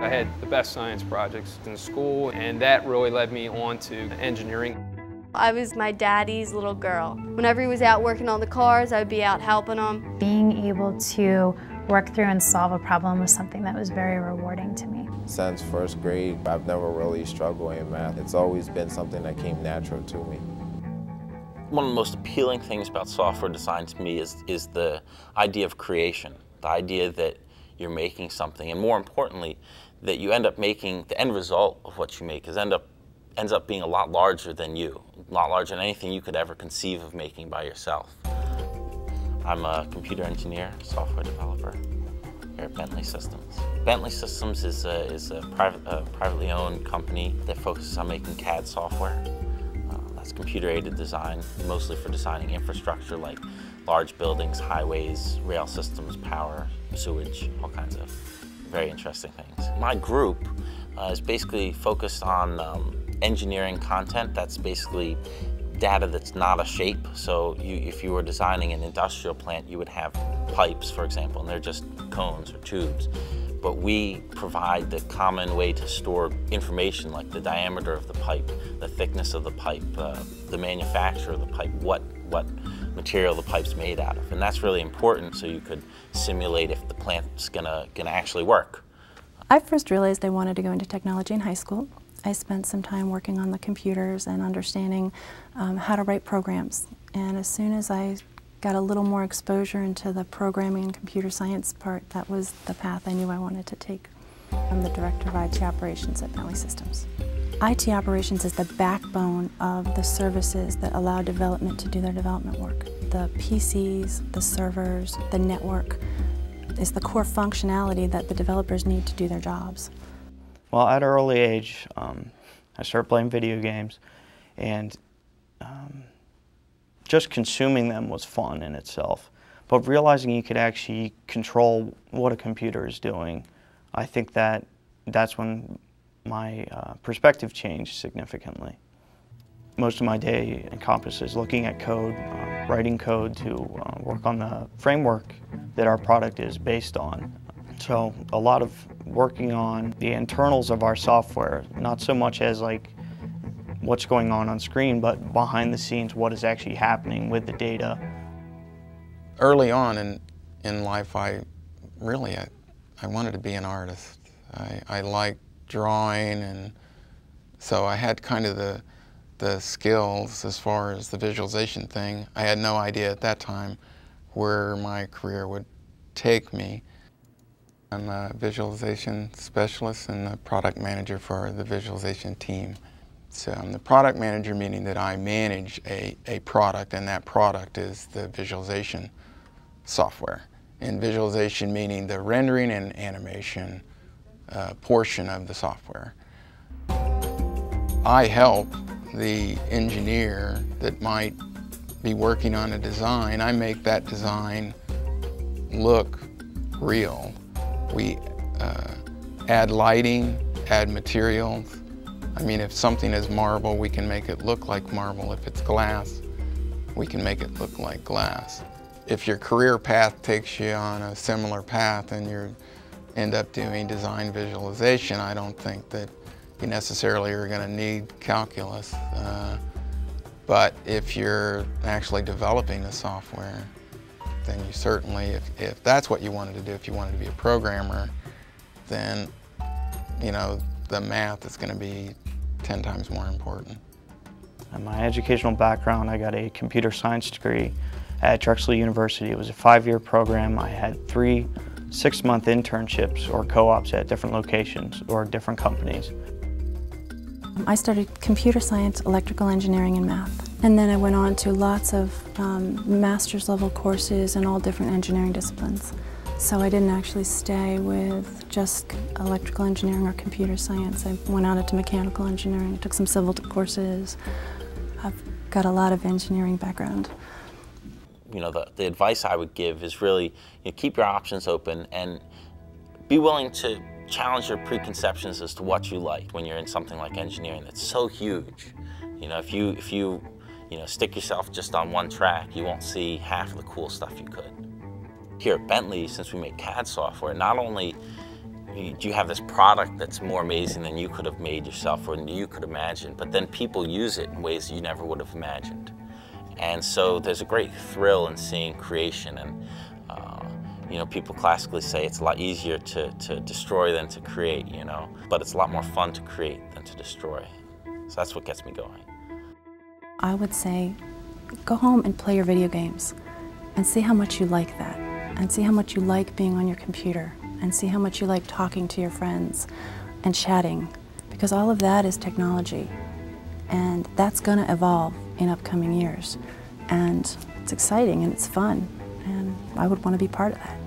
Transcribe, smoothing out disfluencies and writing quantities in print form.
I had the best science projects in school, and that really led me on to engineering. I was my daddy's little girl. Whenever he was out working on the cars, I would be out helping him. Being able to work through and solve a problem was something that was very rewarding to me. Since first grade, I've never really struggled in math. It's always been something that came natural to me. One of the most appealing things about software design to me is the idea of creation, the idea that you're making something, and more importantly, that you end up making, the end result of what you make ends up being a lot larger than you, a lot larger than anything you could ever conceive of making by yourself. I'm a computer engineer, software developer here at Bentley Systems. Bentley Systems is a privately owned company that focuses on making CAD software. That's computer-aided design, mostly for designing infrastructure like large buildings, highways, rail systems, power, sewage, all kinds of very interesting things. My group is basically focused on engineering content that's basically data that's not a shape. So if you were designing an industrial plant, you would have pipes, for example, and they're just cones or tubes. But we provide the common way to store information like the diameter of the pipe, the thickness of the pipe, the manufacture of the pipe, what material the pipe's made out of. And that's really important so you could simulate if the plant's gonna actually work. I first realized I wanted to go into technology in high school. I spent some time working on the computers and understanding how to write programs. And as soon as I got a little more exposure into the programming and computer science part, that was the path I knew I wanted to take. I'm the Director of IT Operations at Bentley Systems. IT Operations is the backbone of the services that allow development to do their development work. The PCs, the servers, the network is the core functionality that the developers need to do their jobs. Well, at an early age, I started playing video games, and just consuming them was fun in itself. But realizing you could actually control what a computer is doing, I think that's when my perspective changed significantly. Most of my day encompasses looking at code, writing code to work on the framework that our product is based on. So a lot of working on the internals of our software, not so much as like what's going on screen, but behind the scenes, what is actually happening with the data. Early on in life, I wanted to be an artist. I liked drawing, and so I had kind of the skills as far as the visualization thing. I had no idea at that time where my career would take me. I'm a visualization specialist and a product manager for the visualization team. So I'm the product manager, meaning that I manage a product, and that product is the visualization software. And visualization meaning the rendering and animation portion of the software. I help the engineer that might be working on a design. I make that design look real. We add lighting, add materials. I mean, if something is marble, we can make it look like marble. If it's glass, we can make it look like glass. If your career path takes you on a similar path and you end up doing design visualization, I don't think that you necessarily are going to need calculus. But if you're actually developing the software, then you certainly, if that's what you wanted to do, if you wanted to be a programmer, then, you know, the math is going to be 10 times more important. In my educational background, I got a computer science degree at Drexel University. It was a 5-year program. I had 3 6-month internships or co-ops at different locations or different companies. I studied computer science, electrical engineering, and math. And then I went on to lots of master's level courses in all different engineering disciplines. So I didn't actually stay with just electrical engineering or computer science. I went out into mechanical engineering, took some civil courses. I've got a lot of engineering background. You know, the advice I would give is really, you know, keep your options open and be willing to challenge your preconceptions as to what you like when you're in something like engineering that's so huge. You know, if you stick yourself just on one track, you won't see half of the cool stuff you could. Here at Bentley, since we make CAD software, not only you have this product that's more amazing than you could have made yourself or than you could imagine, but then people use it in ways you never would have imagined. And so there's a great thrill in seeing creation, and you know, people classically say it's a lot easier to destroy than to create, you know, but it's a lot more fun to create than to destroy. So that's what gets me going. I would say go home and play your video games and see how much you like that, and see how much you like being on your computer, and see how much you like talking to your friends and chatting, because all of that is technology, and that's going to evolve in upcoming years. And it's exciting and it's fun, and I would want to be part of that.